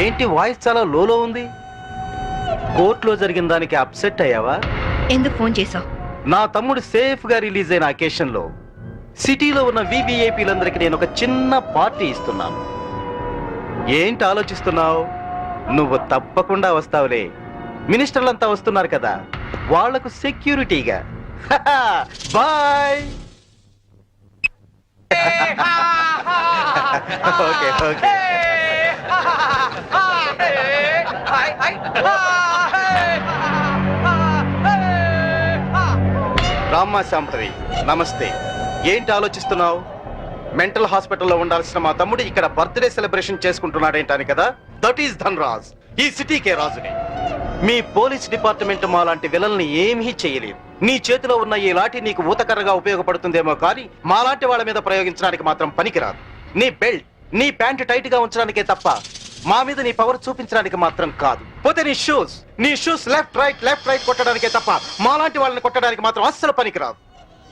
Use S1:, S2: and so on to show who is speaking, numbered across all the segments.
S1: ఏంటి వాయిస్ చాలా లోలో ఉంది? కోర్టులో జరిగిన దానికి అప్సెట్ అయ్యావా?
S2: ఎందుకు ఫోన్ చేసావు?
S1: నా తమ్ముడు సేఫ్ గా రిలీజ్ అయిన అకేషన్ లో సిటీలో ఉన్న వివిఐపీలందరికీ నేను ఒక చిన్న పార్టీ ఇస్తున్నాను. ఏంటి ఆలోచిస్తున్నావు? నువ్వు తప్పకుండా వస్తావులే. మినిస్టర్లంతా వస్తున్నారు కదా, వాళ్లకు సెక్యూరిటీగా. బాయ్. Okay okay. రామ్మా శాంభవి, నమస్తే. ఏంటి ఆలోచిస్తున్నావు? మెంటల్ హాస్పిటల్లో ఉండాల్సిన మా తమ్ముడు ఇక్కడ బర్త్డే సెలబ్రేషన్ చేసుకుంటున్నాడేంటని కదా. That is Dhanraj. ఈ సిటీకే రాజుని. మీ పోలీస్ డిపార్ట్మెంట్ మా లాంటి విలన్ని ఏమీ చేయలేదు. నీ చేతిలో ఉన్న ఈ లాఠీ నీకు ఊతకర్రగా ఉపయోగపడుతుందేమో కానీ మాలాంటి వాళ్ళ మీద ప్రయోగించడానికి మాత్రం పనికిరాదు. నీ బెల్ట్, నీ ప్యాంటు టైట్ గా ఉంచడానికే తప్ప మా మీద నీ పవర్ చూపించడానికి మాత్రం కాదు. పోతే నీ షూస్ లెఫ్ట్ రైట్ కొట్టడానికే తప్ప మాలాంటి వాళ్ళని కొట్టడానికి మాత్రం అస్సలు పనికిరాదు.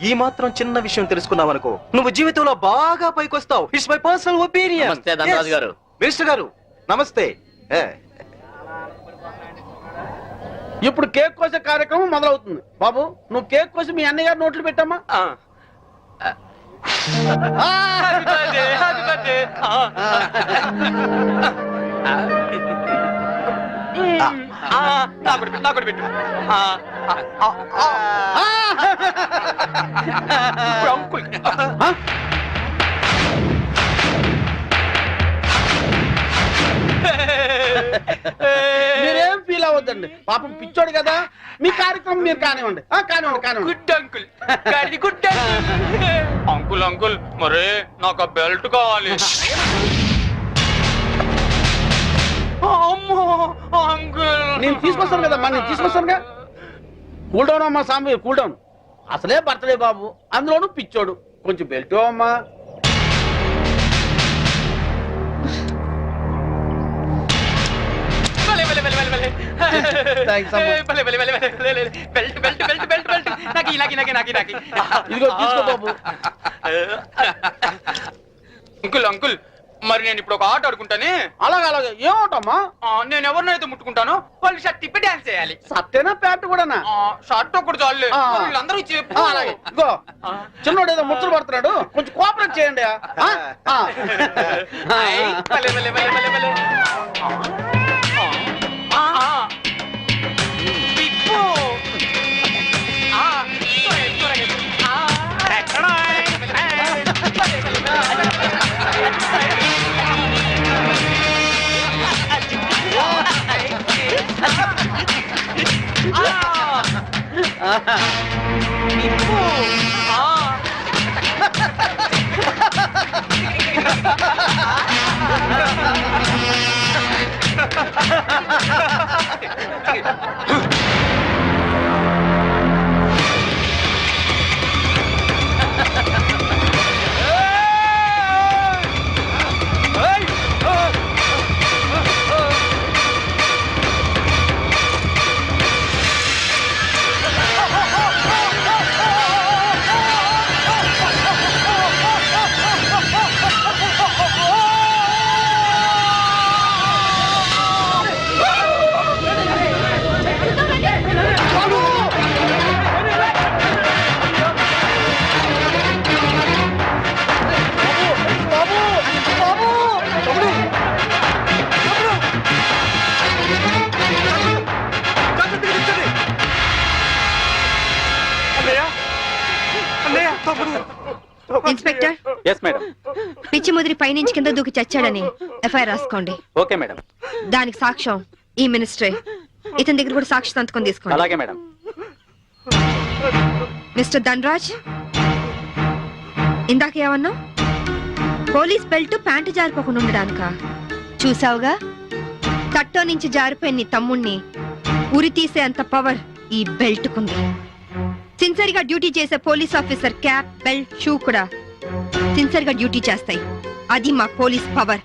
S1: ఈ మాత్రం చిన్న విషయం తెలుసుకున్నావు అనుకో, నువ్వు జీవితంలో బాగా పైకొస్తావు. It's my personal opinion.
S3: నమస్తే ధనరాజు గారు.
S1: మినిస్టర్ గారు నమస్తే.
S4: ఇప్పుడు కేక్ కోసే కార్యక్రమం మొదలవుతుంది. బాబు, నువ్వు కేక్ కోసి మీ అన్నయ్య గారు నోట్లు పెట్టమ్మా. మీరేం ఫీల్ అవ్వద్దండి, పాపం పిచ్చోడు కదా. మీ కార్యక్రమం మీరు కానివ్వండి. కానివ్వండి.
S3: Good uncle, good uncle. Uncle మరే నాకు బెల్ట్ కావాలి. అంకుల్
S4: నేను తీసుకొస్తాను కదమ్మా, నేను తీసుకొస్తానుగా. కూల్ డౌన్ అమ్మా సాంబి, కూల్ డౌన్. అసలే బర్త్డే బాబు, అందులోనూ పిచ్చోడు. కొంచెం బెల్ట్ అమ్మా. ఇదిగో తీసుకో బాబు.
S3: అంకుల్ అంకుల్, మరి నేను ఇప్పుడు ఒక ఆట ఆడుకుంటానే.
S4: అలాగే ఏం ఆటమ్మా?
S3: నేను ఎవరినైతే ముట్టుకుంటానో వాళ్ళు షర్ట్ తిప్పి డాన్స్ చేయాలి.
S4: సత్తేనా ప్యాంటు కూడానా?
S3: షర్ట్ ఒకటి చాలే, వీళ్ళందరూ చెప్పు.
S4: అలాగే. ఇదిగో చిన్నోడు ఏదో ముచ్చలు పడుతున్నాడు, కొంచెం కోఆపరేట్ చేయండి.
S2: ఇన్స్పెక్టర్.
S1: yes madam.
S2: పిచ్చి ముదిరి పైనుంచి కింద దూకి చచ్చాడని ఎఫ్ఐఆర్ రాసుకోండి.
S1: Okay madam.
S2: దానికి సాక్ష్యం ఈ మినిస్టరే. ఇతని దగ్గర కూడా సాక్షి సంతకం తీసుకోండి.
S1: అలాగే మేడం.
S2: మిస్టర్ ధనరాజ్, ఇందాక ఏమన్నా? పోలీస్ బెల్ట్ ప్యాంటు జారిపోకుండా ఉండడానికా? చూసావుగా, తట్టో నుంచి జారిపోయిన నీ తమ్ముణ్ణి ఉరి తీసే అంత పవర్ ఈ బెల్ట్ కుంది. సిన్సియర్ గా డ్యూటీ చేసే police officer cap, belt, shoe కూడా సిన్సియర్ గా డ్యూటీ చేస్తాయి. అది మా police power.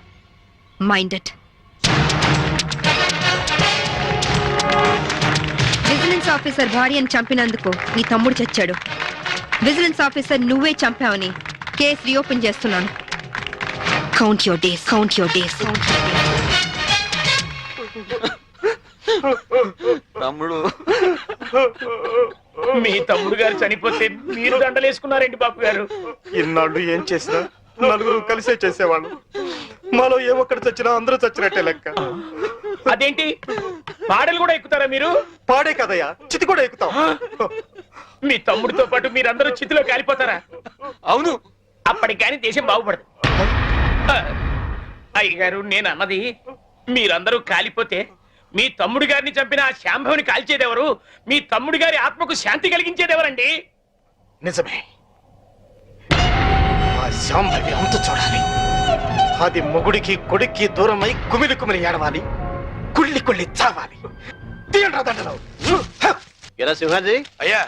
S2: Minded. Vigilance officer భార్యను చంపినందుకు నీ తమ్ముడు చచ్చాడు. విజిలెన్స్ ఆఫీసర్ నువ్వే చంపావని కేసు రీఓపెన్ చేస్తున్నాను. Count your days.
S3: తమ్ముడు
S4: మీ తమ్ముడు గారు చనిపోతే మీరు దండలేసుకున్నారేంటి బాబు గారు?
S1: ఇన్నాళ్ళు ఏం చేసినా నలుగురు కలిసే చేసేవాళ్ళు. మాలో ఏ ఒక్కడు చచ్చినా అందరూ చచ్చినట్టే లెక్క.
S4: అదేంటి పాడలు కూడా ఎక్కుతారా మీరు?
S1: పాడే కదయ్యా, చితి కూడా ఎక్కుతాం.
S4: మీ తమ్ముడితో పాటు మీరందరూ చితిలో కాలిపోతారా?
S3: అవును.
S4: అప్పటికి కానీ దేశం బాగుపడదు. అయ్యగారు, నేను అన్నది మీరందరూ కాలిపోతే మీ తమ్ముడు గారిని చంపిన ఆ శాంభవిని కాల్చేదెవరు? మీ తమ్ముడి గారి ఆత్మకు శాంతి కలిగించేదెవరండి?
S1: నిజమే, ఆ శాంభవి అంత చూడాలి. అది మొగుడికి కొడుక్కి దూరమై కుమిలి కుమిలి ఏడవాలి, కుళ్ళి కుళ్ళి చావాలి. తీయండి రా దండలు.
S5: ఎరా సింహాజీ,
S3: అయ్యా.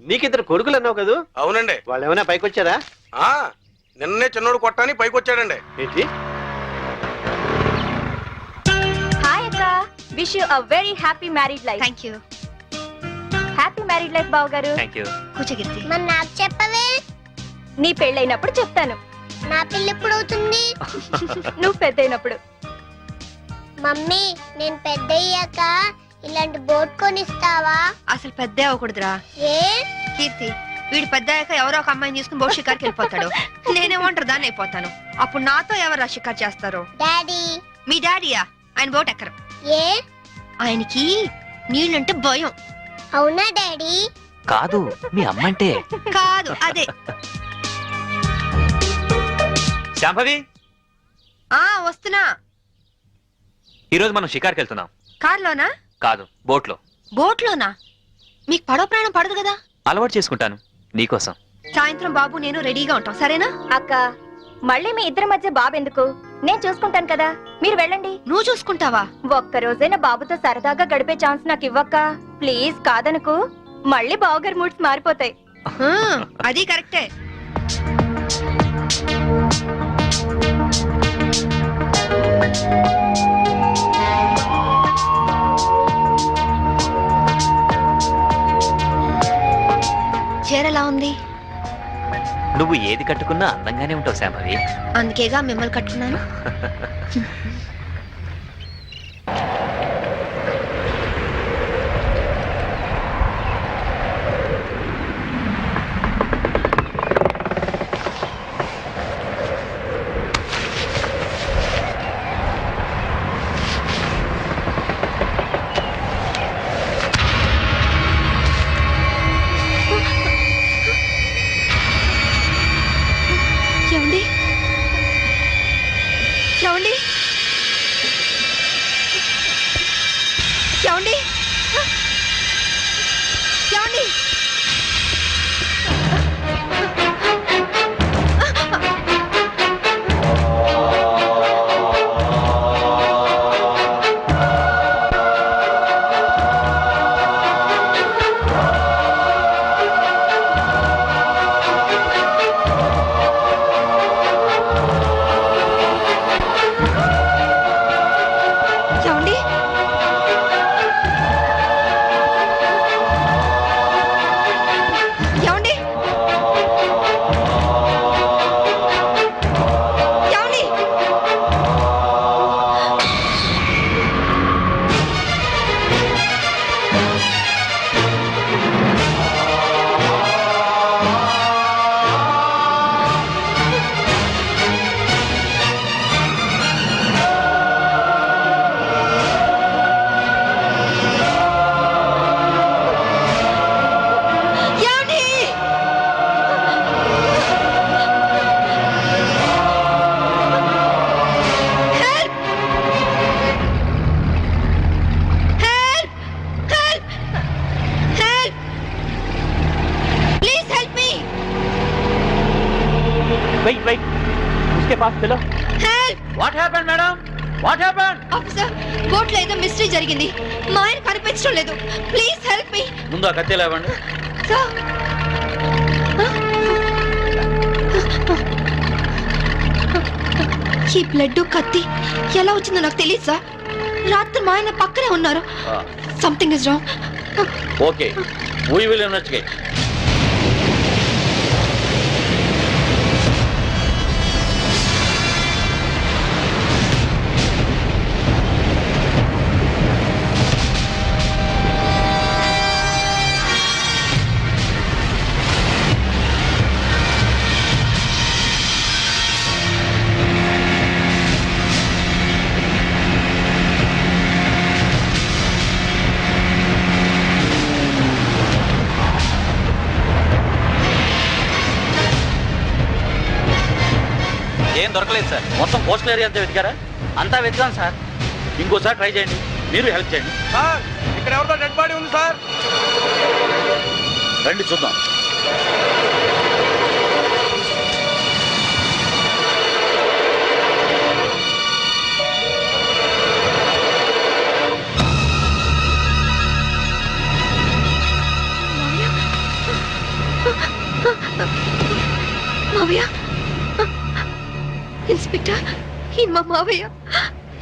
S5: నీకిద్దరు కొడుకులు అన్నావు కదా,
S3: అవునండి.
S5: వాళ్ళు ఏమైనా పైకి వచ్చారా?
S3: నిన్నే చిన్నోడు కొట్టాని పైకి వచ్చాడండి.
S5: ఏంటి?
S6: హాయ్ అక్క, wish you a very happy married life.
S2: Thank you.
S6: Happy married life బావ గారు.
S2: కూర్చోగిర్తి.
S7: మరి నాకు చెప్పవే?
S6: నీ పెళ్ళైనప్పుడు చెప్తాను.
S7: నా పెళ్ళి ఎప్పుడు అవుతుంది?
S6: నువ్వు పెద్దయినప్పుడు.
S7: మమ్మీ, నేను పెద్ద అయ్యాక ఇలాంటి బోట్ కొనిస్తావా?
S2: అసలు పెద్ద అవ్వకూడదురా.
S7: ఏ?
S2: కీర్తి, వీడు పెద్ద అయ్యాక ఎవరో ఒక అమ్మాయిని తీసుకుని బోట్ షికార్కి వెళ్ళిపోతాడు. నేనేమంటారు దాన్ని అయిపోతాను. అప్పుడు నాతో ఎవరు షికార్ చేస్తారు?
S7: డాడీ.
S2: మీ డాడీయా? ఆయన బోట్ ఎక్కరు.
S7: ఏ?
S2: ఆయనకి నీళ్ళంటే భయం.
S7: అవునా డాడీ?
S8: కాదు, మీ అమ్మంటే.
S2: కాదు, అదే.
S8: శాంభవి,
S2: వస్తున్నా.
S8: ఈరోజు మనం షికార్కి వెళ్తున్నాం.
S2: కార్లోనా?
S8: కాదు, బోట్లో.
S2: బోట్లోనా? మీకు పడవ ప్రాణం పడదు కదా.
S8: అలవాటు చేసుకుంటాను నీకోసం.
S2: సాయంత్రం బాబు నేను రెడీగా ఉంటాం, సరేనా?
S6: అక్క, మళ్ళీ మీ ఇద్దరి మధ్య బాబు ఎందుకు? నేను చూసుకుంటాను కదా, మీరు వెళ్ళండి.
S2: నువ్వు చూసుకుంటావా?
S6: ఒక్క రోజైనా బాబుతో సరదాగా గడిపే ఛాన్స్ నాకు ఇవ్వక్క ప్లీజ్. కాదనుకు, మళ్ళీ బావగారి మూడ్స్ మారిపోతాయి.
S2: అది కరెక్టే. చీరలా ఉంది?
S8: నువ్వు ఏది కట్టుకున్నా అందంగానే ఉంటావు శాంభవి.
S2: అందుకేగా మిమ్మల్ని కట్టుకున్నాను. ఏమండి? ఏమండి? ఏమండి? ఏమండి?
S8: Wait. उसके पास चलो.
S2: Help!
S4: What happened, madam? What happened?
S2: Officer, బోట్లో ఏదో మిస్టరీ జరిగింది. మా ఆయన కనిపించడం లేదు. Please help me.
S4: ముందు ఆ కత్తి లేవండి.
S2: సార్, ఈ బ్లడ్ కత్తి ఎలా వచ్చిందో నాకు తెలియదు సార్. రాత్రి మా ఆయన పక్కనే ఉన్నారు. Something is wrong.
S4: Okay, we will investigate.
S8: దొరకలేదు సార్.
S5: మొత్తం కోస్టల్ ఏరియా అంతా వెతికారా?
S8: అంతా వెతికాం సార్.
S5: ఇంకోసారి ట్రై చేయండి, మీరు హెల్ప్ చేయండి.
S3: సార్ ఇక్కడ ఎవరితో డెడ్ బాడీ ఉంది సార్.
S5: రండి చూద్దాం.
S2: మావయ్య, ఇన్స్పెక్టర్, ఈ మా మావయ్య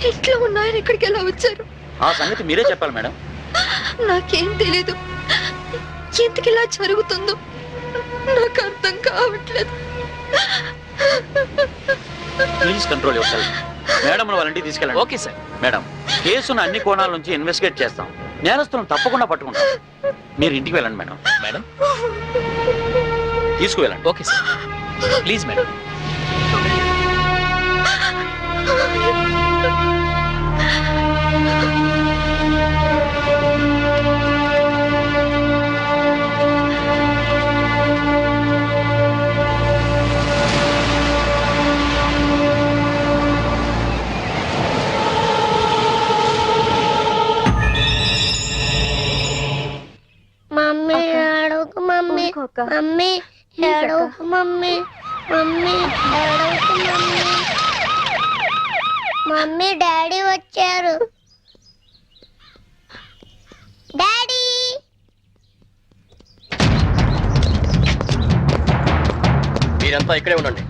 S2: ఇంట్లో ఉన్నాయని ఇక్కడికి ఎలా వచ్చారు?
S5: ఆ సంగతి మీరే చెప్పాలి మేడం.
S2: నాకేం తెలీదు. ఎందుకు ఇలా జరుగుతుందో నాకు అర్థం కావట్లేదు.
S5: Please control your self. Madam వాళ్ళ ఇంటికి తీసుకెళ్ళండి.
S8: Okay sir.
S5: మేడం, కేసును అన్ని కోణాల నుంచి ఇన్వెస్టిగేట్ చేస్తాం. నేరస్తులను తప్పకుండా పట్టుకుంటాం. మీరు ఇంటికి వెళ్ళండి మేడం.
S8: మేడం.
S5: తీసుకువెళ్ళండి.
S8: Okay sir. Please madam.
S7: Mummy ఏడవకు మమ్మీ.
S6: ఊరుకోక.
S7: మమ్మీ
S6: Please అక్క.
S7: ఏడవకు మమ్మీ. మమ్మీ ఏడవకు మమ్మీ. మమ్మీ డాడీ వచ్చారు. డాడీ
S5: మీరంతా ఇక్కడే ఉండండి.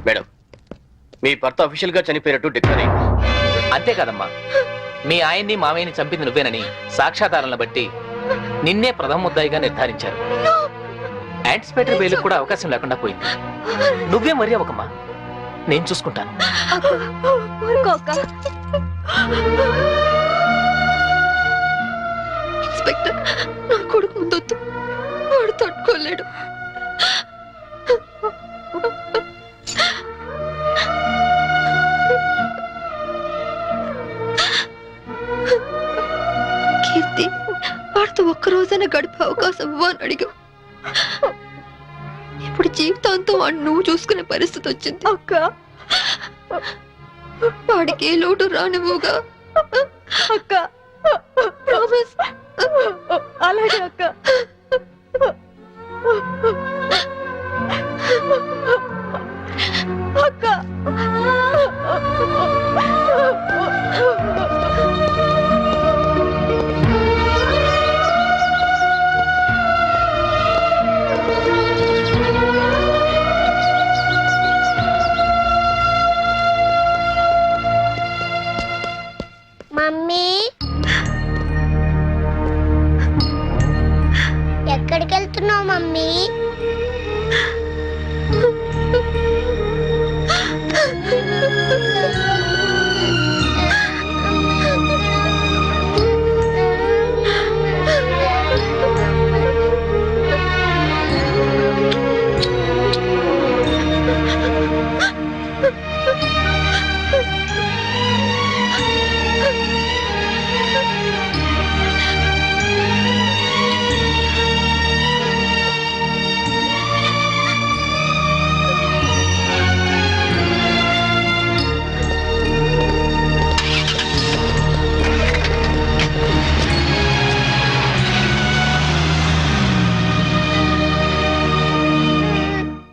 S5: మేడం, మీ భర్త అఫీషియల్ గా చనిపోయినట్టు డిక్లేర్ అయింది.
S8: అంతే కదమ్మా. మీ ఆయన్ని మామయ్యని చంపింది నువ్వేనని సాక్ష్యాధారాలను బట్టి నిన్నే ప్రథమ ముద్దాయిగా నిర్ధారించారు. యాంటిసిపేటరీ బెయిల్ కూడా అవకాశం లేకుండా పోయింది. నువ్వే మరీ అవ్వకమ్మా, నేను చూసుకుంటాను.
S6: ఊరుకోక.
S2: ఇన్స్పెక్టర్, నా కొడుకు ముందొద్దు. వాడు తట్టుకోలేడు. కీర్తి, వాడితో ఒక్క రోజైనా గడిపే అవకాశం ఇవ్వని అడిగా. ఇప్పుడు జీవితాంతం వాడిని నువ్వు చూసుకునే పరిస్థితి వచ్చింది.
S6: అక్క,
S2: వాడికి ఏ లోటు రానివ్వుగా.
S6: అక్క,
S2: ప్రామిస్.
S6: అలాగే అక్క. అక్క,
S7: మమ్మీ ఎక్కడికి వెళ్తున్నావు మమ్మీ?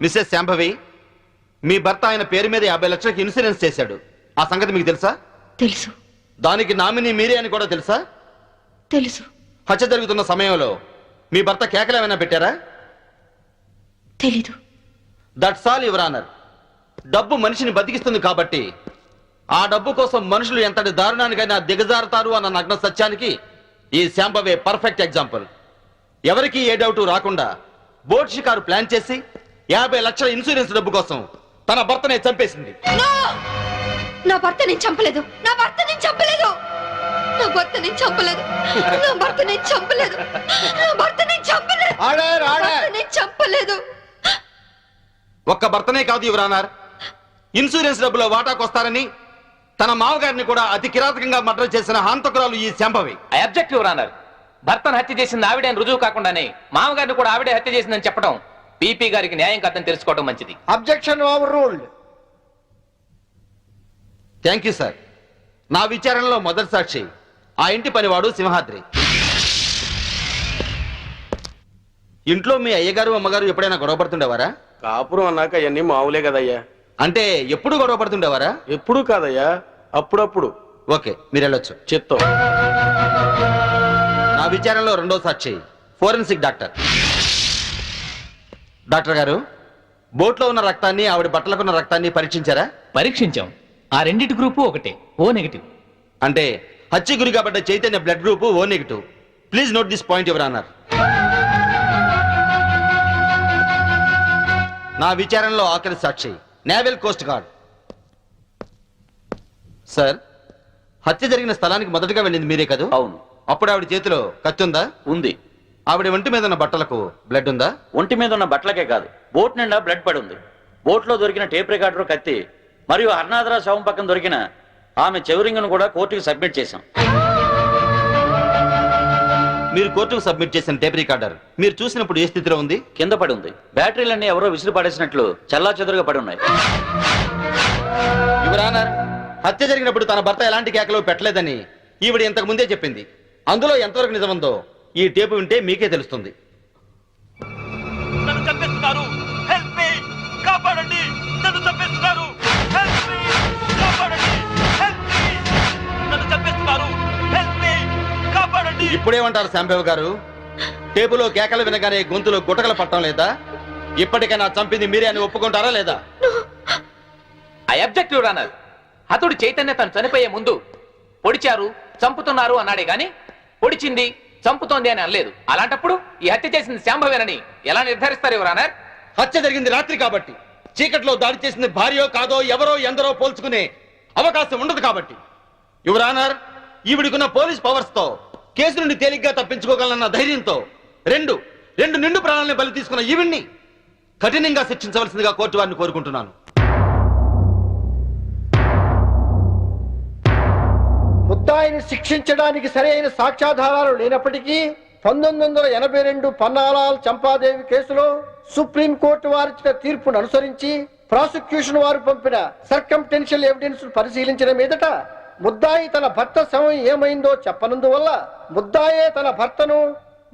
S1: మిసెస్ శాంభవి, మీ భర్త ఆయన పేరు మీద 50 లక్షలకి ఇన్సూరెన్స్ చేశాడు. ఆ సంగతి మీకు తెలుసా?
S2: తెలుసు,
S1: దానికి నామినీ మీరే అని కూడా తెలుసా?
S2: తెలుసు.
S1: హత్య జరుగుతున్న సమయంలో మీ భర్త కేకలు ఏమైనా పెట్టారా?
S2: తెలీదు.
S1: That's all your honour. డబ్బు మనిషిని బతికిస్తుంది కాబట్టి ఆ డబ్బు కోసం మనుషులు ఎంతటి దారుణానికైనా దిగజారుతారు అన్న నగ్న సత్యానికి ఈ శాంభవే పర్ఫెక్ట్ ఎగ్జాంపుల్. ఎవరికి ఏ డౌట్ రాకుండా బోట్ షికారు ప్లాన్ చేసి 50 లక్షల ఇన్సూరెన్స్ డబ్బు కోసం తన భర్తనే చంపేసింది.
S2: నా భర్త నేను చంపలేదు. నా భర్త నేను చంపలేదు. నా భర్త నేను చంపలేదు. నా భర్త నేను చంపలేదు. నా భర్త నేను చంపలేదు.
S1: Order, order.
S2: భర్త నేను చంపలేదు.
S1: ఒక్క భర్తనే కాదు యువర్ ఆనర్, ఇన్సూరెన్స్ డబ్బులో వాటాకొస్తారని తన మామగారిని కూడా అతి కిరాతకంగా మర్డర్ చేసిన హంతకురాలు ఈ Shambhavi.
S8: I object your honour. భర్తను హత్య చేసింది ఆవిడే అని రుజువు కాకుండానే మామగారిని కూడా ఆవిడే హత్య చేసిందని చెప్పడం పీపీ గారికి న్యాయం కాదని తెలుసుకోవడం మంచిది.
S9: Objection over ruled.
S1: Thank you sir. నా విచారణలో మొదటి సాక్షి ఆ ఇంటి పనివాడు సింహాద్రి. ఇంట్లో మీ అయ్యగారు అమ్మగారు ఎప్పుడైనా గొడవ పడుతుండేవారా?
S9: కాపురం అన్నాక అవన్నీ మామూలే కదయ్యా.
S1: అంటే ఎప్పుడు గొడవ పడుతుండేవారా?
S9: ఎప్పుడూ కాదయ్యా, అప్పుడప్పుడు.
S1: ఓకే, మీరు వెళ్ళొచ్చు.
S9: చిత్తం.
S1: నా విచారణలో రెండో సాక్షి ఫోరెన్సిక్ డాక్టర్. డాక్టర్ గారు, బోట్లో ఉన్న రక్తాన్ని ఆవిడ బట్టలకున్న రక్తాన్ని పరీక్షించారా?
S8: పరీక్షించాం. ఆ రెండిటి గ్రూపు ఒకటే, ఓ నెగిటివ్.
S1: అంటే హత్య గురి కాబడ్డ Chaitanya blood group O negative. Please note this point your honour. నా విచారణలో ఆఖరి సాక్షి నేవల్ కోస్ట్ గార్డ్. సార్, హత్య జరిగిన స్థలానికి మొదటగా వెళ్ళింది మీరే కదా?
S5: అవును.
S1: అప్పుడు ఆవిడ చేతిలో కత్తి ఉందా?
S5: ఉంది.
S1: ఆవిడ ఒంటి మీద ఉన్న బట్టలకు బ్లడ్ ఉందా?
S5: ఒంటి మీద ఉన్న బట్టలకే కాదు, బోట్ నిండా బ్లడ్ పడి ఉంది. బోట్ లో దొరికిన టేప్ రికార్డర్, కత్తి మరియు హర్నాథరా శవం పక్కన దొరికిన ఆమె చెవురింగును కూడా కోర్టుకు సబ్మిట్ చేశాం.
S1: మీరు కోర్టుకు సబ్మిట్ చేసిన టేప్ రికార్డర్ మీరు చూసినప్పుడు ఏ స్థితిలో ఉంది?
S5: కింద పడి ఉంది. బ్యాటరీలన్నీ ఎవరో విసిరి పడేసినట్లు చల్లా చెదురుగా పడి ఉన్నాయి.
S1: యువర్ ఆనర్, హత్య జరిగినప్పుడు తన భర్త ఎలాంటి కేకలు పెట్టలేదని ఈవిడ ఇంతకు ముందే చెప్పింది. అందులో ఎంతవరకు నిజముందో ఈ టేపు వింటే మీకే తెలుస్తుంది.
S4: నన్ను చంపేస్తున్నారు, హెల్ప్ మీ, కాపాడండి, నన్ను చంపేస్తున్నారు, హెల్ప్ మీ, కాపాడండి, హెల్ప్ మీ, నన్ను చంపేస్తున్నారు, హెల్ప్ మీ, కాపాడండి.
S1: ఇప్పుడేమంటారు శాంబేవ్ గారు? టేపులో కేకలు వినగానే గొంతులో గుటకలు పట్టడం లేదా? ఇప్పటికైనా చంపింది మీరే అని ఒప్పుకుంటారా లేదా?
S8: I object your honour. హతుడు చైతన్య తను చనిపోయే ముందు పొడిచారు, చంపుతున్నారు అన్నాడే గాని పొడిచింది, చంపుతోంది అని అనలేదు. అలాంటప్పుడు ఈ హత్య చేసింది శాంభవేనని ఎలా నిర్ధారిస్తారు యువర్ ఆనర్?
S1: హత్య జరిగింది రాత్రి కాబట్టి, చీకట్లో దాడి చేసింది భార్యో కాదో ఎవరో ఎందరో పోల్చుకునే అవకాశం ఉండదు కాబట్టి. యువర్ ఆనర్, ఈవిడికున్న పోలీస్ పవర్స్ తో కేసు నుండి తేలిగ్గా తప్పించుకోగలన్న ధైర్యంతో రెండు నిండు ప్రాణాలను బలి తీసుకున్న ఈవిడ్ని కఠినంగా శిక్షించవలసిందిగా కోర్టు వారిని కోరుకుంటున్నాను.
S9: ముద్దాయిని శిక్షించడానికి సరైన సాక్ష్యాధారాలు లేనప్పటికీ 1982 పన్నాలాల్ చంపాదేవి కేసులో సుప్రీంకోర్టు వారిచ్చిన తీర్పును అనుసరించి ప్రాసిక్యూషన్ వారు పంపిన సర్కంటెన్షియల్ ఎవిడెన్స్ పరిశీలించిన మీదట ముద్దాయి తన భర్త శవం ఏమైందో చెప్పనందువల్ల ముద్దాయే తన భర్తను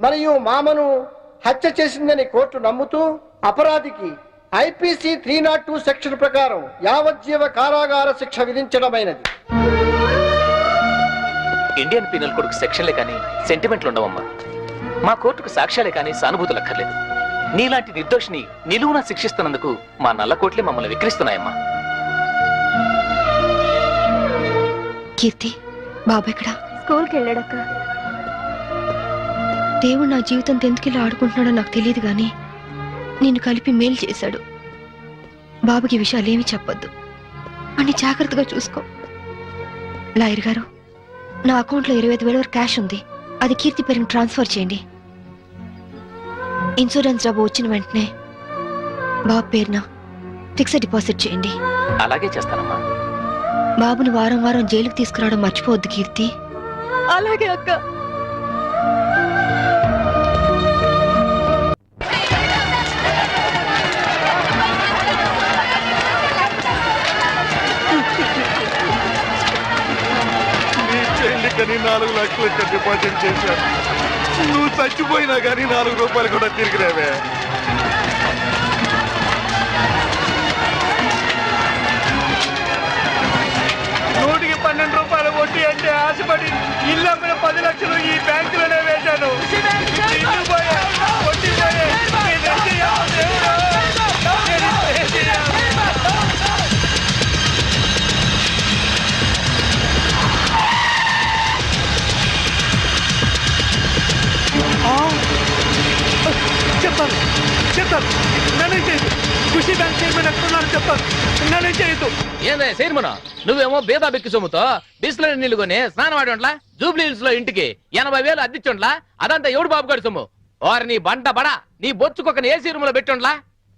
S9: మరియు మామను హత్య చేసిందని కోర్టు నమ్ముతూ అపరాధికి ఐపీసీ 302 సెక్షన్ ప్రకారం యావజ్జీవ కారాగార శిక్ష విధించడమైనది.
S8: ఇండియన్ పీనల్ కోడ్కు సెక్షన్లే కానీ సెంటిమెంట్లు ఉండవమ్మా. మా కోర్టుకు సాక్ష్యాలే కానీ సానుభూతులు అక్కర్లేదు. నీలాంటి నిర్దోషిని నిలువున శిక్షిస్తున్నందుకు మా నల్ల కోట్లే మమ్మల్ని విక్రిస్తున్నాయమ్మా.
S2: కీర్తి, బాబు ఎక్కడా?
S6: స్కూల్కి వెళ్ళాడక్క.
S2: దేవుడు నా జీవితంతో ఎందుకు ఇలా ఆడుకుంటున్నాడో నాకు తెలియదు గాని నిన్ను కలిపి మేలు చేశాడు. బాబుకి విషయాలేమీ చెప్పొద్దు, అన్ని జాగ్రత్తగా చూసుకో. లాయర్ గారు, నా అకౌంట్లో 25,000 వరకు క్యాష్ ఉంది. అది కీర్తి పేరుని ట్రాన్స్ఫర్ చేయండి. ఇన్సూరెన్స్ డబ్బు వచ్చిన వెంటనే బాబు పేరున ఫిక్స్డ్ డిపాజిట్ చేయండి.
S8: అలాగే చేస్తానమ్మా.
S2: బాబుని వారం వారం జైలుకి తీసుకురావడం మర్చిపోవద్దు కీర్తి.
S6: అలాగే అక్క.
S1: చెల్లికని 4 లక్షలు డిపాజిట్ చేశాను. నువ్వు చచ్చిపోయినా కానీ 4 రూపాయలు కూడా తిరిగిరావే.
S4: నూటికి 12 రూపాయలు వడ్డీ అంటే ఆశపడి ఇల్లు అమ్మిన 10 లక్షలు ఈ బ్యాంకులోనే వేశాను. ఇల్లు పోయే, వడ్డీ పోయే, నేనేం చేయాలి దేవుడా? నేనేం చేయాలి? చెప్తాను నన్నే చేయదు. ఖుషి బ్యాంక్ చైర్మన్ ఎక్కడున్నారు చెప్తాను. నన్నే చేయదు.
S8: ఏందే చైర్మన్, నువ్వేమో బేదా బెక్కి సొమ్ముతో బిస్లరీ నీళ్లు కొని స్నానం ఆడోంట్లా జూబ్లీ హిల్స్ లో ఇంటికి 80,000 అద్దిచ్చోంట్లా. అదంతా ఎవడు బాబు గారి సొమ్ము? వారు నీ బంట బడా నీ బొచ్చుకొక ఏసీ రూమ్ లో పెట్టోంట్లా.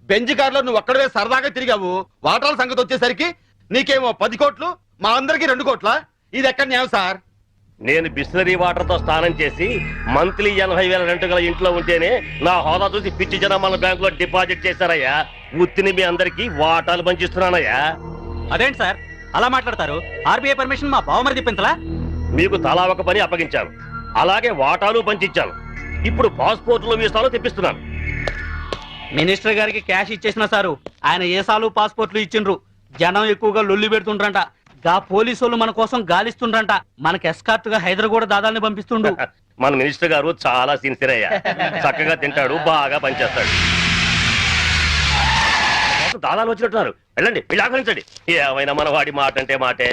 S1: బెంజ్ కార్లో నువ్వు ఒక్కడే సరదాగా తిరిగావు. వాటాల సంగతి వచ్చేసరికి నీకేమో 10 కోట్లు, మా అందరికి 2 కోట్ల. ఇది ఎక్కడ న్యాయం సార్?
S10: నేను బిస్లరీ వాటర్ తో స్నానం చేసి మంత్లీ 80,000 రెంట్ గల ఇంట్లో ఉంటేనే నా హోదా చూసి పిచ్చి జనం మన బ్యాంక్ లో డిపాజిట్ చేశారయ్యా. ఉత్తిని మీ అందరికి వాటాలు పంచిస్తున్నానయ్యా.
S4: అదేంటి సార్ అలా మాట్లాడతారు? ఆర్బీఐ పర్మిషన్ మా బావమరిది పెంచలా?
S10: మీకు తలా ఒక పని అప్పగించాను, అలాగే వాటాలు పంచిచ్చాను. ఇప్పుడు పాస్పోర్టులు వీసాలు తెప్పిస్తున్నాను.
S4: మినిస్టర్ గారికి క్యాష్ ఇచ్చేసిన సారు, ఆయన ఏసాలు పాస్పోర్ట్లు ఇచ్చిండ్రు. జనం ఎక్కువగా లొల్లి పెడుతుండ్రంట. గా పోలీసు మన కోసం గాలిస్తుండ్రంట. మనకి ఎస్కార్ట్ గా హైదరాబాద్ దాదాల్ని పంపిస్తుండు.
S10: మన మినిస్టర్ గారు చాలా సిన్సియర్ అయ్యా. చక్కగా తింటాడు, బాగా పనిచేస్తాడు. దాదాలు వచ్చినట్టున్నారు, వెళ్ళండి, వెళ్ళి ఆహ్వానించండి. ఏమైనా మన వాడి మాట అంటే మాటే.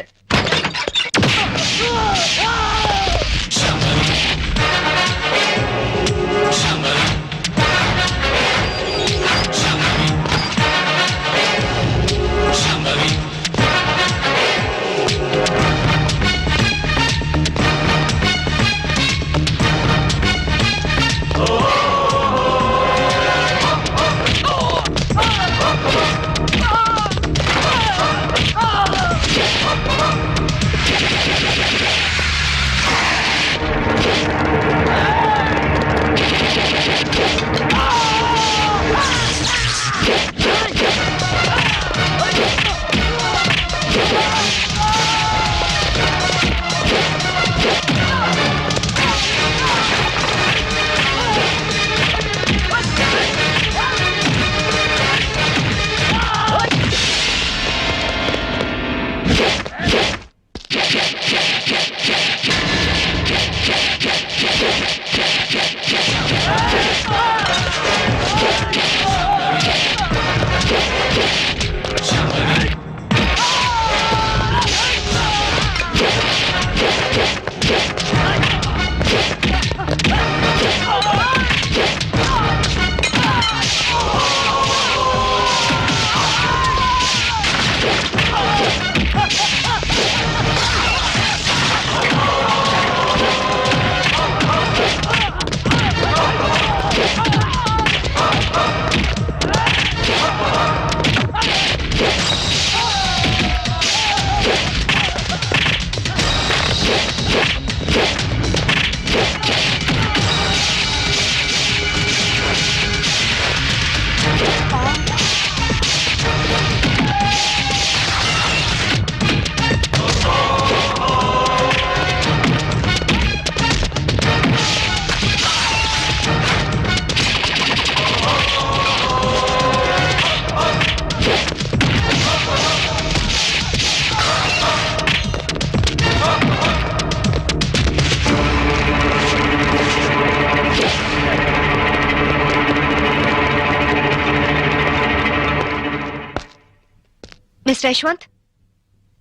S2: Mister Yashwant,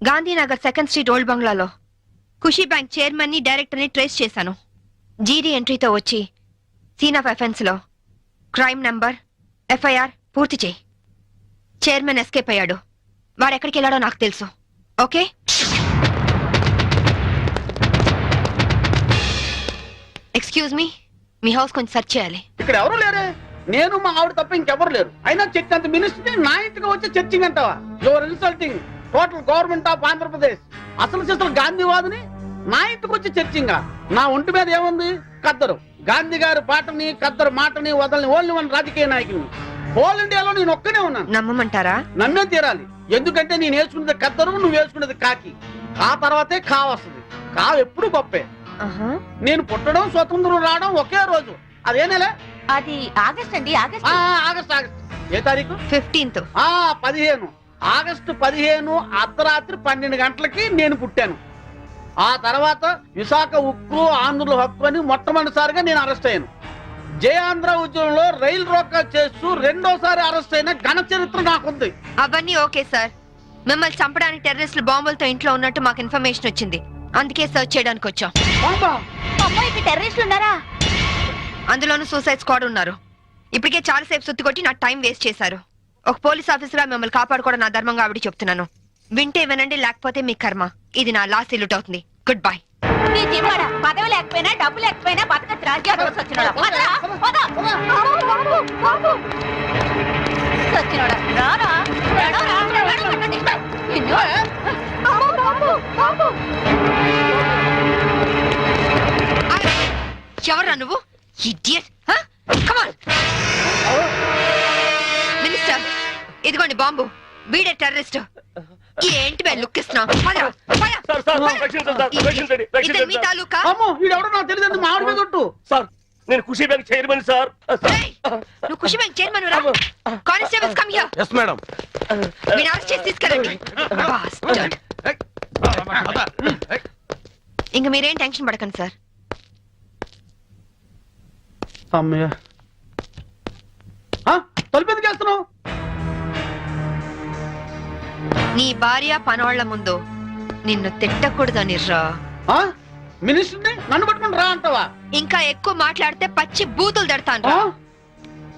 S2: Gandhinagar 2nd street old బంగ్లాలో ఖుషీ బ్యాంక్ చైర్మన్ ని డైరెక్టర్ ని ట్రేస్ చేశాను. జీడీ ఎంట్రీతో వచ్చి సీన్ ఆఫ్ అఫెన్స్ లో క్రైమ్ నంబర్ ఎఫ్ఐఆర్ పూర్తి చేయి. చైర్మన్ ఎస్కేప్ అయ్యాడు. వాడు ఎక్కడికి వెళ్ళాడో నాకు తెలుసు. ఓకే? ఎక్స్క్యూజ్ మీ, మీ హౌస్ కొంచెం సెర్చ్ చేయాలి.
S11: ఇక్కడ ఎవరు లేరే? నేను మా ఆవిడ తప్ప ఇంకెవరు లేరు. అయినా చర్చ్ అంత మినిస్ట్రీ నా ఇంటికి వచ్చి చర్చింగ్ అంటావా? Your insulting total government of Andhra Pradesh. అసలు గాంధీవాదిని నా ఇంటికి వచ్చి చర్చింగా? నా ఒంటి మీద ఏముంది? కద్దరు. గాంధీ గారి పాటని కద్దరు మాటని వదలని ఓన్లీ వన్ రాజకీయ నాయకుని. హోల్ ఇండియాలో నేను ఒక్కనే ఉన్నాను.
S2: నమ్మమంటారా?
S11: నమ్మే తీరాలి. ఎందుకంటే నేను వేసుకున్నది కద్దరు, నువ్వు వేసుకున్నది కాకి. ఆ తర్వాతే కా వస్తుంది. కా ఎప్పుడు గొప్పే. నేను పుట్టడం, స్వతంత్రం రావడం ఒకే రోజు. అదేనేలే?
S6: అది ఆగస్ట్ అండి.
S11: ఆగస్ట్. ఏ తారీఖు?
S2: 15th.
S11: 15. ఆగస్టు 15 అర్ధరాత్రి 12 గంటలకి నేను పుట్టాను. ఆ తర్వాత విశాఖ ఉక్కు, ఆంధ్రుల హక్కు అని మొట్టమొదటిసారిగా నేను అరెస్ట్ అయ్యాను. జయాంధ్ర ఉద్యమంలో రైలు రోకా చేస్తూ రెండోసారి అరెస్ట్ అయిన ఘన చరిత్ర నాకుంది.
S2: అవన్నీ ఓకే సార్. మిమ్మల్ని చంపడానికి టెర్రరిస్టులు బాంబులతో ఇంట్లో ఉన్నట్టు మాకు ఇన్ఫర్మేషన్ వచ్చింది. అందుకే సర్చ్ చేయడానికి వచ్చాం.
S6: టెర్రరిస్టులు ఉన్నారా?
S2: అందులోనూ సూసైడ్ స్క్వాడ్ ఉన్నారు. ఇప్పటికే చాలాసేపు సుత్తి కొట్టి నా టైం వేస్ట్ చేశారు. ఒక పోలీస్ ఆఫీసర్ గా మిమ్మల్ని కాపాడుకోవడం నా ధర్మంగా ఆవిడ చెప్తున్నాను. వింటే వినండి, లేకపోతే మీ కర్మ. ఇది నా లాస్ట్ ఇల్లుట్ అవుతుంది. Good bye.
S6: పదవి లేకపోయినా డబ్బు లేకపోయినా బతకచ్చు. రాజ్యాలు
S2: ఎవరా నువ్వు ఇడియట్ కమాన్ మినిస్టర్ ఇదిగోండి బాంబు వీడే టెర్రరిస్ట్ ఏంటి బే లుక్ ఇస్తున్నావు మీ తాలూకా
S11: అమ్మో వీడెవడో నాకు తెలియదు మా ఆవిడ మీద కొట్టు.
S10: సార్ నేను ఖుషీ బ్యాంక్ చైర్మన్ సార్.
S2: నువ్వు ఖుషి బ్యాంక్ చైర్మన్ రా constables come here
S1: yes madam.
S2: వీడిని అరెస్ట్ చేసి తీసుకెళ్ళండి Bastard. ఇంక మీరేం టెన్షన్ పడకండి సార్.
S11: అమ్మయ్య తలుపు ఎందుకు చేస్తున్నావు?
S2: నీ భార్య పనోళ్ల ముందు నిన్ను తిట్టకూడదని రా.
S11: మినిస్టర్ని నన్ను పట్టుకుని రా అంటావా?
S2: ఇంకా ఎక్కువ మాట్లాడితే పచ్చి బూతులు దడతాను రా.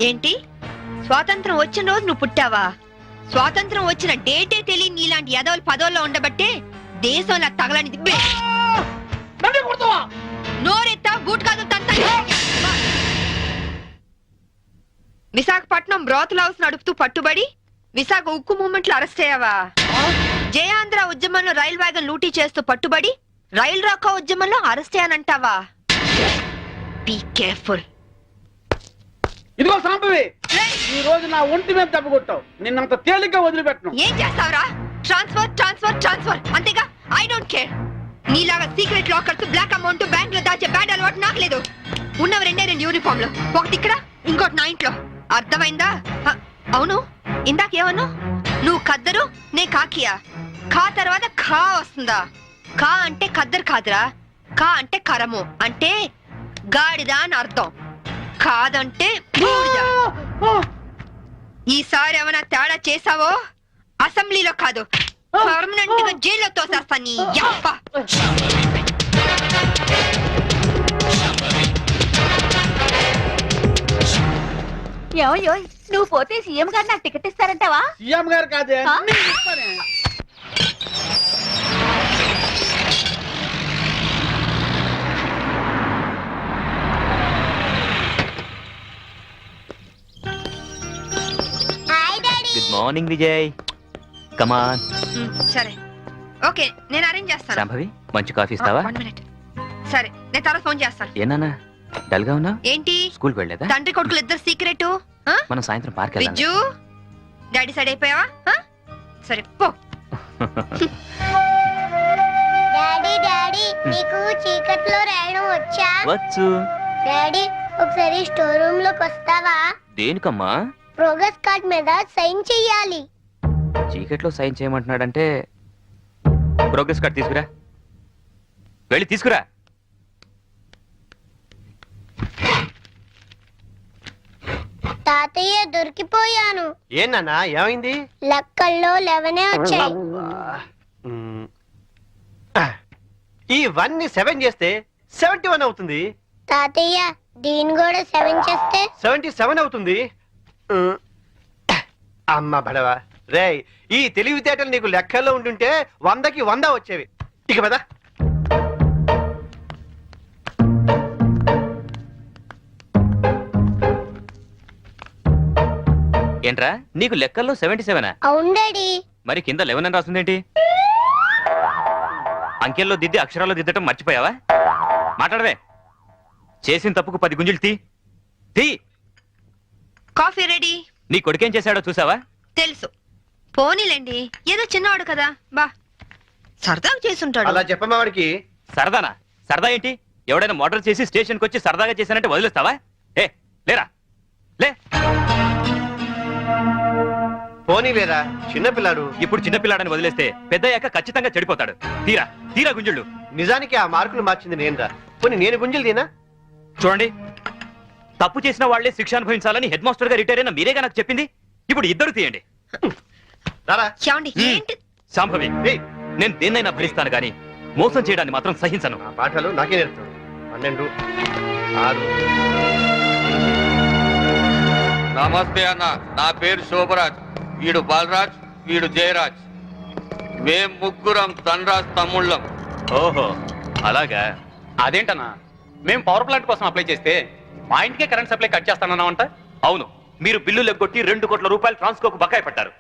S2: ఏంటి స్వాతంత్రం వచ్చిన రోజు నువ్వు పుట్టావా? స్వాతంత్రం వచ్చిన డేటే తెలియని నీలాంటి యదవులు పదవుల్లో ఉండబట్టే దేశంలో తగలనిది. నోరెత్తా బూట్ కాదు విశాఖపట్నం బ్రోతల్ హౌస్ నడుపుతూ పట్టుబడి విశాఖ ఉక్కు మూవ్మెంట్ లో అరెస్ట్ అయ్యావా? జయాంధ్ర ఉద్యమంలో రైల్ వ్యాగన్ లూటీ చేస్తూ పట్టుబడి రైల్ రాకా ఉద్యమంలో అరెస్ట్ అయ్యానంటావా? Be careful.
S11: ఇదిగో సాంబవి, ఈ రోజు నా ఒంటి మీద దెబ్బ కొట్టావు. నిన్నంత తేలిగ్గా వదిలిపెట్టను.
S2: ఏం చేస్తావురా? ట్రాన్స్ఫర్ ట్రాన్స్ఫర్ ట్రాన్స్ఫర్ అంతేగా. I don't care. నీలాగా secret lockers black amount bank లో దాచే బ్యాడ్ అలవాటు నాకు లేదు. ఉన్నవి రెండు యూనిఫామ్ లో, ఒకటి ఇక్కడ ఇంకోటి నా ఇంట్లో. అర్థమైందా? అవును ఇందాకేమన్నా నువ్వు కద్దరు నే కాకియా? ఖా తర్వాత ఖా వస్తుందా? ఖా అంటే కద్దరు కాదురా, ఖా అంటే కరము అంటే గాడిద అని అర్థం. కాదంటే బూడిద. ఈసారి ఏమైనా తేడా చేసావో అసెంబ్లీలో కాదు పర్మనెంట్ గా జైల్లో తోసేస్తా నీ యప్ప.
S6: ఏమయ్యో నువ్వు పోతే సీఎం గారు నాకు టికెట్ ఇస్తారంటావా?
S11: సీఎం గారు కాదే
S8: గుడ్ మార్నింగ్ విజయ్. కమాన్.
S2: సరే ఓకే నేను అరేంజ్ చేస్తాను.
S8: శాంభవి మంచి కాఫీ ఇస్తావా?
S2: 1 minute. సరే నేను తర్వాత ఫోన్ చేస్తాను.
S8: ఏనా డల్ గా ఉన్నా?
S2: ఏంటి
S8: స్కూల్ వెళ్ళలేదా?
S2: తండ్రి కొడుకులు ఇద్దరు సీక్రెట్.
S8: మనం సాయంత్రం పార్క్ వెళ్దాం.
S2: విజ్జు డాడీ సైడ్ అయిపోయావా? సరే పో.
S7: డాడీ డాడీ నీకు చీకట్లో రాయడం వచ్చా?
S8: వచ్చు.
S7: డాడీ ఒకసారి స్టోర్ రూమ్ లోకి వస్తావా?
S8: దేనికమ్మా?
S7: ప్రోగ్రెస్ కార్డ్ మీద సైన్ చెయ్యాలి.
S8: చీకట్లో సైన్ చేయమంటున్నాడంటే ప్రోగ్రెస్ కార్డ్ తీసుకురా. వెళ్ళి తీసుకురా.
S7: తాతయ్య దొరికిపోయాను.
S9: ఏనా ఏమైంది?
S7: లెక్కల్లో 11 వచ్చాయి.
S9: ఈ 1 ని 7 చేస్తే 71 అవుతుంది.
S7: తాతయ్య దీని కూడా 7 చేస్తే
S9: 77 అవుతుంది. అమ్మ బడవా రేయ్, ఈ తెలివితేటలు నీకు లెక్కల్లో ఉంటుంటే 100కి 100 వచ్చేవి. ఇక పద.
S8: ఏంట్రా నీకు లెక్కల్లో 77?
S7: అవును డాడీ.
S8: మరి కింద 11 అని రాస్తుందేంటి? అంకెల్లో దిద్ది అక్షరాల్లో దిద్దటం మర్చిపోయావా? మాట్లాడవే. చేసిన తప్పుకు 10 గుంజులు తీ.
S2: Coffee ready.
S8: నీ కొడుకేం చేశాడో చూసావా?
S2: తెలుసు. పోనీలేండి ఏదో చిన్నవాడు కదా బా సరదాగా చేసుంటాడు.
S9: అలా చెప్పమ్మా వాడికి.
S8: సరదానా? సరదా ఏంటి? ఎవడైనా మోటార్ చేసి స్టేషన్కి వచ్చి సరదాగా చేశానంటే వదిలేస్తావా? ఏ లేరా లే.
S9: పోనీ లేదా చిన్నపిల్లాడు.
S8: ఇప్పుడు చిన్నపిల్లాడని వదిలేస్తే పెద్దయ్యాక ఖచ్చితంగా చెడిపోతాడు. తీరా గుంజుళ్ళు.
S9: నిజానికి ఆ మార్కులు మార్చింది నేనురా. పోనీ నేను గుంజులు తీనా?
S8: చూడండి, తప్పు చేసిన వాళ్లే శిక్ష అనుభవించాలని హెడ్ మాస్టర్ గా రిటైర్ అయిన మీరేగా నాకు చెప్పింది. ఇప్పుడు ఇద్దరు తీయండి. శాంభవి, నేను దేన్నైనా భరిస్తాను గాని మోసం చేయడాన్ని మాత్రం సహించను.
S9: పాఠాలు నాకే నేర్పుతాడు. 12, 6.
S3: నమస్తే అన్న, నా పేరు శోభరాజ్, వీడు బాలరాజ్, వీడు జయరాజ్. మేం ముగ్గురం ధనరాజ్ తమ్ముళ్ళం.
S8: ఓహో అలాగా.
S12: అదేంటన్నా, మేము పవర్ ప్లాంట్ కోసం అప్లై చేస్తే మా ఇంటికే కరెంట్ సప్లై కట్ చేస్తానన్నావంట.
S8: అవును, మీరు బిల్లు లెగ్గొట్టి 2 కోట్ల రూపాయలు ట్రాన్స్కోకు బకాయి పట్టారు.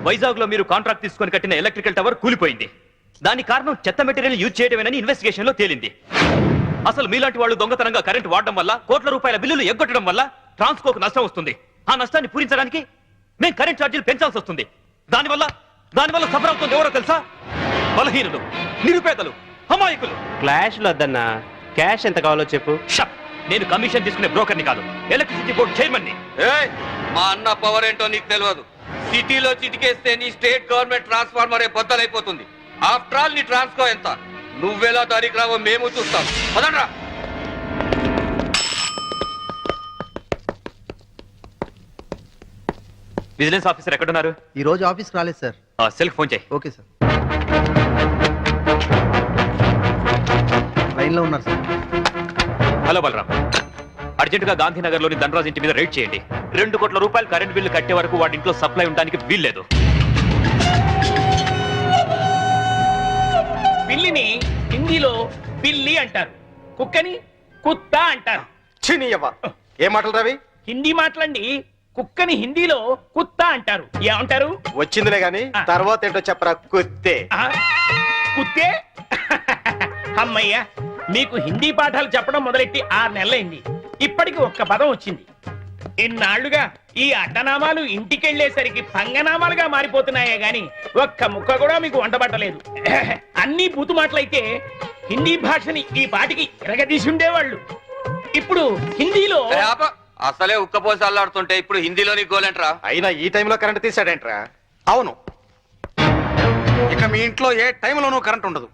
S8: వైజాగ్ లో మీరు కాంట్రాక్ట్ తీసుకొని కట్టిన ఎలక్ట్రికల్ టవర్ కూలిపోయింది. దాని కారణం చెత్త మెటీరియల్ యూజ్ చేయడమేనని ఇన్వెస్టిగేషన్ లో తేలింది.
S13: అసలు మీలాంటి వాళ్ళు దొంగతనంగా కరెంట్ వాడడం వల్ల కోట్ల రూపాయల బిల్లులు ఎగ్గొట్టడం వల్ల ట్రాన్స్కోకు నష్టం వస్తుంది. ఆ నష్టాన్ని పూరించడానికి మేము కరెంట్ ఛార్జీలు పెంచాల్సి వస్తుంది. దానివల్ల సఫర్ అవుతుంది ఎవరో తెలుసా? బలహీనులు, నిరుపేదలు, అమాయకులు.
S4: క్లాష్లు వద్దన్నా, క్యాష్ ఎంత కావాలో చెప్పు.
S13: షప్. నేను కమిషన్ తీసుకునే బ్రోకర్ని కాదు, ఎలక్ట్రిసిటీ బోర్డు చైర్మన్ని.
S3: మా అన్న పవర్ ఏంటో నీకు తెలియదు. సిటీలో చిటికేస్తే నీ స్టేట్ గవర్నమెంట్ ట్రాన్స్ఫార్మరే బద్దలైపోతుంది. ఆఫ్టర్ ఆల్ నీ ట్రాన్స్కో ఎంత? నువ్వెలా దారికి రావో మేము చూస్తాం. పదండ్రా.
S13: విజిలెన్స్ ఆఫీసర్ ఎక్కడున్నారు?
S9: ఈ రోజు ఆఫీస్కి రాలేదు సార్.
S13: సెల్కి ఫోన్ చేయి.
S9: Okay sir. లైన్లో ఉన్నారు సార్.
S13: హలో బలరాం, అర్జెంటుగా గాంధీనగర్లోని ధనరాజ్ ఇంటి మీద రైడ్ చేయండి. 2 కోట్ల రూపాయలు కరెంట్ బిల్లు కట్టే వరకు వాడి ఇంట్లో సప్లై ఉండడానికి వీల్లేదు.
S4: పిల్లిని హిందీలో పిల్లి అంటారు, కుక్కని కుత్తా అంటారు.
S1: చినియవ్వ, ఏ మాటలు రవి?
S4: హిందీ మాటలండి. కుక్కని హిందీలో కుత్తా అంటారు. ఏమంటారు?
S1: వచ్చిందిలే గాని తర్వాత ఏంటో చెప్పరా కుత్తే.
S4: కుత్తే? అమ్మయ్యా, మీకు హిందీ పాఠాలు చెప్పడం మొదలెట్టి 6 నెలలైంది. ఇప్పటికి ఒక్క పదం వచ్చింది. ఇన్నాళ్లుగా ఈ అడ్డనామాలు ఇంటికెళ్లేసరికి పంగనామాలుగా మారిపోతున్నాయే గాని ఒక్క ముక్క కూడా మీకు వంటబట్టలేదు. అన్ని బూతు మాటలైతే హిందీ భాషని ఈ పాటికి ఎరగదీసి ఉండేవాళ్ళు. ఇప్పుడు హిందీలో
S3: అసలే ఉక్కపోసి అల్లాడుతుంటే ఇప్పుడు హిందీలోని గోలేంట్రా?
S1: అయినా ఈ టైంలో కరెంట్ తీసాడేంట్రా?
S11: అవును, ఇక మీ ఇంట్లో ఏ టైంలోనూ కరెంట్ ఉండదు.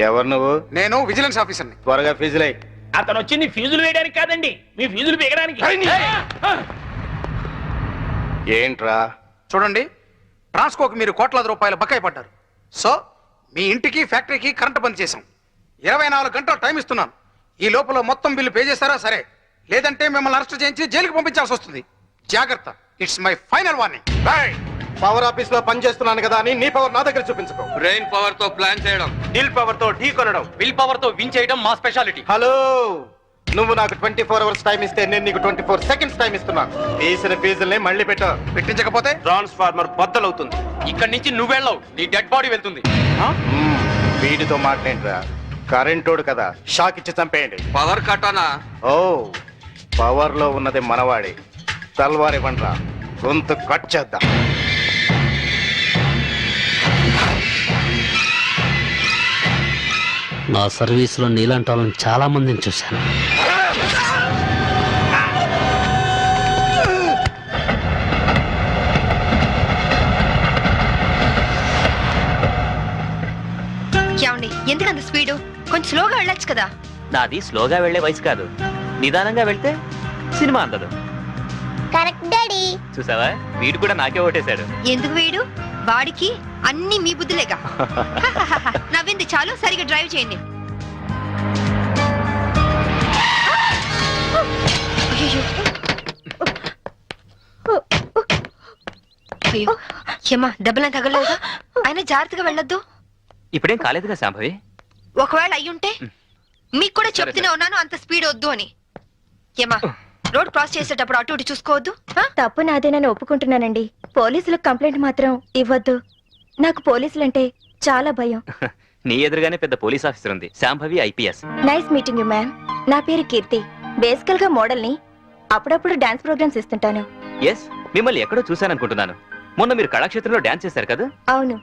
S1: ఎవరు నువ్వు?
S11: నేను విజిలెన్స్ ఆఫీసర్ని.
S1: త్వరగా ఫీజులై.
S4: అతను వచ్చింది ఫీజులు వేయడానికి కాదండి, మీ ఫీజులు పీకడానికి.
S1: ఏంట్రా?
S11: చూడండి, ట్రాన్స్కోకి మీరు కోట్లాది రూపాయల బకాయి పడ్డారు. సో మీ ఇంటికి ఫ్యాక్టరీకి కరెంట్ బంద్ చేశాం. 24 గంటలు టైం ఇస్తున్నాను. ఈ లోపల మొత్తం బిల్లు పే చేస్తారా సరే, లేదంటే మిమ్మల్ని అరెస్ట్ చేయించి జైలుకి పంపించాల్సి వస్తుంది. జాగ్రత్త, it's my final warning.
S1: Power office లో పని చేస్తున్నాను కదా అని నీ పవర్ నా దగ్గర చూపించుకో.
S3: బ్రెయిన్ పవర్ తో ప్లాన్ చేయడం,
S1: దిల్ పవర్ తో ఢీ కొనడం,
S12: విల్ పవర్ తో విన్ చేయడం మా స్పెషాలిటీ.
S1: హలో, నువ్వు నాకు 24 అవర్స్ టైం ఇస్తే నేను నీకు 24 సెకండ్స్ టైం ఇస్తున్నాను. తీసిన ఫీజుల్ని మళ్ళీ
S11: పెట్టించకపోతే
S1: ట్రాన్స్ఫార్మర్ బద్దలవుతుంది.
S12: ఇక్కడి నుంచి నువ్వెళ్ళవు, నీ డెడ్ బాడీ వెళ్తుంది.
S1: వీడితో మాట్లాడరా, కరెంటోడు కదా, షాక్ ఇచ్చి చంపేయండి.
S3: పవర్ కట్టానా?
S1: ఓ, పవర్ లో ఉన్నది మనవాడి. తల్వారి ఇవ్వండిరా, గొంతు కట్ చేద్దాం.
S14: నా సర్వీసులో నీలాంటి వాళ్ళని చాలా మందిని చూశాను.
S2: ఎందుకంత స్పీడు? కొంచెం స్లోగా వెళ్ళొచ్చు కదా.
S8: నాది స్లోగా వెళ్లే వయసు కాదు, నిదానంగా వెళ్తే సినిమా అందదు.
S7: Correct daddy.
S8: చూసావా, వీడు కూడా నాకే ఓటేశాడు.
S2: ఎందుకు వీడు? వాడికి అన్ని మీ బుద్ధులేగా. నవ్వింది చాలు, సరిగా డ్రైవ్ చేయండి. అయ్యో, ఏమా దెబ్బలా తగలేదా? ఆయన జాగ్రత్తగా వెళ్ళొద్దు.
S8: ఇప్పుడేం కాలేదుగా శాంభవి.
S2: ఒకవేళ అయ్యుంటే మీకు కూడా చెప్తూనే ఉన్నాను అంత స్పీడ్ వద్దు అని. ఏమా, రోడ్ క్రాస్ చేసేటప్పుడు అటు ఇటు చూసుకోవద్దు.
S6: తప్పు నాదేనని ఒప్పుకుంటున్నానండి. పోలీసులకు కంప్లైంట్ మాత్రం ఇవ్వద్దు. నాకు పోలీసులంటే చాలా భయం.
S8: నీ ఎదురుగానే పెద్ద పోలీస్ ఆఫీసర్ ఉంది, Shambhavi IPS.
S6: Nice meeting you ma'am. నా పేరు కీర్తి. బేసికల్ గా మోడల్ ని. అప్పుడప్పుడు డాన్స్ ప్రోగ్రామ్స్ ఇస్తుంటాను.
S8: ఎస్, మిమ్మల్ని ఎక్కడో చూశాననుకుంటున్నాను. మొన్న మీరు కళాక్షేత్రంలో డాన్స్ చేశారు కదా?
S6: అవును.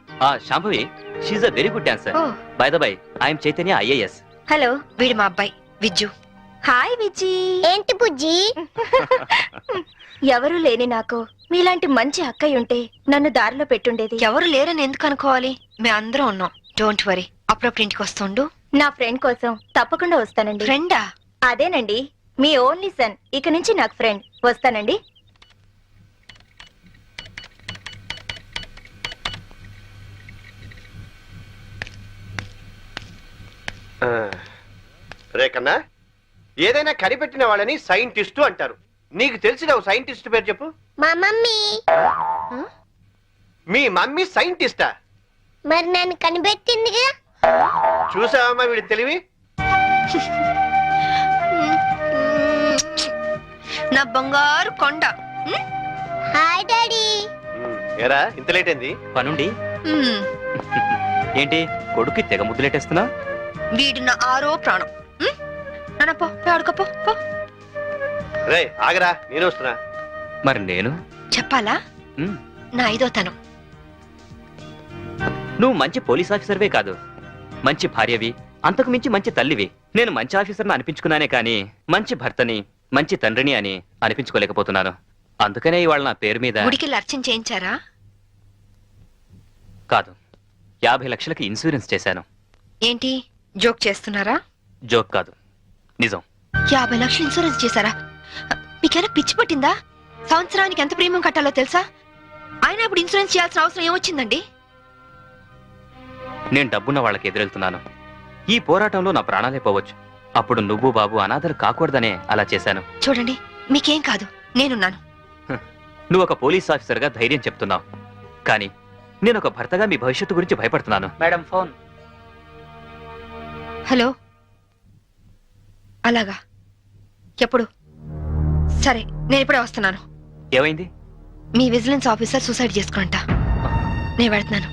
S8: Shambhavi, she's a very good dancer. By the by, I'm Chaitanya IAS.
S6: Hello,
S2: వీడు మా అబ్బాయి విజ్జు.
S6: హాయ్ విజ్జి.
S7: ఏంటి బుజ్జి?
S6: ఎవరు లేని నాకు మీలాంటి మంచి అక్కయ్య ఉంటే నన్ను దారిలో పెట్టుండేది.
S2: ఎవరు లేరని ఎందుకు అనుకోవాలి? మేము అందరం ఉన్నాం. Don't worry. అప్పుడప్పుడు ఇంటికి వస్తుండు.
S6: నా ఫ్రెండ్ కోసం తప్పకుండా వస్తానండి.
S2: ఫ్రెండా?
S6: అదేనండి, మీ ఓన్లీ సన్. ఇక నుంచి నాకు ఫ్రెండ్. వస్తానండి.
S9: రేకన్నా, ఏదైనా కనిపెట్టిన వాళ్ళని సైంటిస్టు అంటారు. నీకు తెలిసిన సైంటిస్ట్ పేరు చెప్పు.
S7: మా మమ్మీ.
S9: మీ మమ్మీ సైంటిస్టా?
S7: మరి నన్ను కనిపెట్టిందిగా.
S9: చూసావమ్మా వీడి తెలివి.
S2: నా బంగారు కొండ.
S7: Hi daddy.
S9: ఏరా, ఇంత లేట్ అయింది?
S8: పనుండి. ఏంటి కొడుకు తెగ ముద్దులేటేస్తున్నా?
S2: వీడు నా ఆరో ప్రాణం. నాన్న పో ఆడుకోపో పో.
S1: రే ఆగరా, నేను వస్తున్నా.
S13: మరి నేను
S2: చెప్పాలా? నా 5వ తనం.
S13: నువ్వు మంచి పోలీస్ ఆఫీసర్వే కాదు, మంచి భార్యవి, అంతకు మించి మంచి తల్లివి. నేను మంచి ఆఫీసర్ని అనిపించుకున్నానే కానీ మంచి భర్తని, మంచి తండ్రిని అని అనిపించుకోలేకపోతున్నాను. అందుకనే ఇవాళ నా పేరు మీద
S2: గుడికి అర్చన చేయించారా?
S13: కాదు, 50 లక్షలకి ఇన్సూరెన్స్ చేశాను.
S2: ఏంటి జోక్ చేస్తున్నారా?
S13: జోక్ కాదు, నిజం.
S2: 50 లక్షలు ఇన్సూరెన్స్ చేశారా? మీకేనా పిచ్చి పట్టిందా? సంవత్సరానికి ఎంత ప్రీమియం కట్టాలో తెలుసా? ఆయన ఇప్పుడు ఇన్సూరెన్స్ చేయాల్సిన అవసరం ఏమొచ్చిందండి?
S13: నేను డబ్బున్న వాళ్ళకి ఎదురెళ్తున్నాను. ఈ పోరాటంలో నా ప్రాణాలే పోవచ్చు. అప్పుడు నువ్వు బాబు అనాథలు కాకూడదనే అలా చేశాను.
S2: చూడండి, మీకేం కాదు, నేనున్నాను.
S13: నువ్వు ఒక పోలీస్ ఆఫీసర్గా ధైర్యం చెప్తున్నావు, కానీ నేను ఒక భర్తగా మీ భవిష్యత్తు గురించి భయపడుతున్నాను.
S8: Madam phone.
S2: హలో, అలాగా? ఎప్పుడు? సరే, నేను ఇప్పుడే వస్తున్నాను.
S13: ఏమైంది?
S2: మీ విజిలెన్స్ ఆఫీసర్ సూసైడ్ చేసుకుంటా. నేను వెళ్తున్నాను.